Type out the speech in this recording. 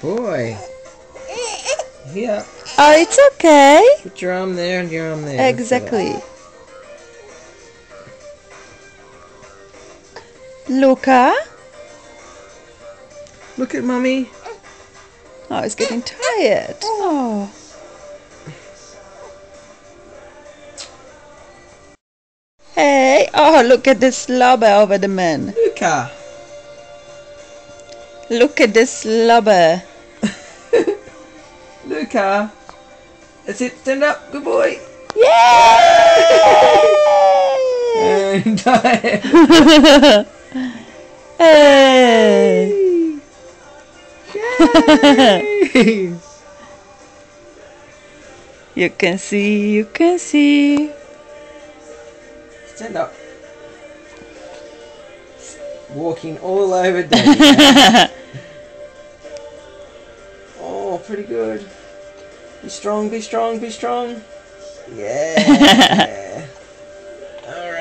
boy. Here. Oh, it's okay. Put your arm there and your arm there. Exactly. Luca. Look at mummy. Oh, he's getting tired. Oh. Hey. Oh, look at the slobber over the man. Luca. Look at the slobber. Luca. That's it. Stand up. Good boy. Yay! And tired. Hey. Yay! You can see, you can see. Stand up. Walking all over Daddy. Oh, pretty good. Be strong, be strong, be strong. Yeah. All right.